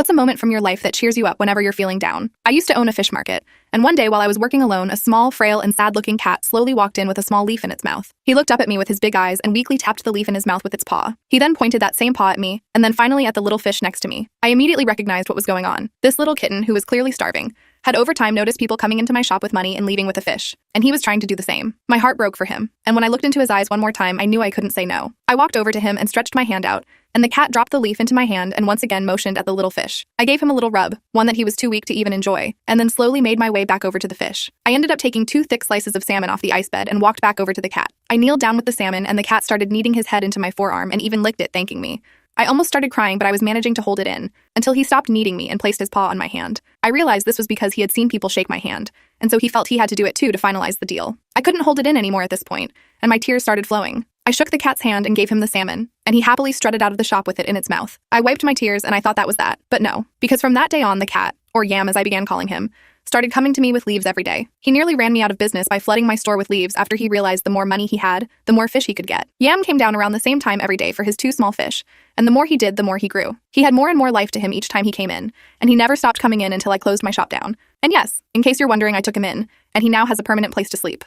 What's a moment from your life that cheers you up whenever you're feeling down? I used to own a fish market, and one day while I was working alone, a small, frail, and sad-looking cat slowly walked in with a small leaf in its mouth. He looked up at me with his big eyes and weakly tapped the leaf in his mouth with its paw. He then pointed that same paw at me, and then finally at the little fish next to me. I immediately recognized what was going on. This little kitten, who was clearly starving, had over time noticed people coming into my shop with money and leaving with a fish, and he was trying to do the same. My heart broke for him, and when I looked into his eyes one more time, I knew I couldn't say no. I walked over to him and stretched my hand out, and the cat dropped the leaf into my hand and once again motioned at the little fish. I gave him a little rub, one that he was too weak to even enjoy, and then slowly made my way back over to the fish. I ended up taking 2 thick slices of salmon off the ice bed and walked back over to the cat. I kneeled down with the salmon, and the cat started kneading his head into my forearm and even licked it, thanking me. I almost started crying, but I was managing to hold it in, until he stopped kneading me and placed his paw on my hand. I realized this was because he had seen people shake my hand, and so he felt he had to do it too to finalize the deal. I couldn't hold it in anymore at this point, and my tears started flowing. I shook the cat's hand and gave him the salmon, and he happily strutted out of the shop with it in its mouth. I wiped my tears, and I thought that was that. But no, because from that day on, the cat, or Yam as I began calling him, started coming to me with leaves every day. He nearly ran me out of business by flooding my store with leaves after he realized the more money he had, the more fish he could get. Yam came down around the same time every day for his 2 small fish, and the more he did, the more he grew. He had more and more life to him each time he came in, and he never stopped coming in until I closed my shop down. And yes, in case you're wondering, I took him in, and he now has a permanent place to sleep.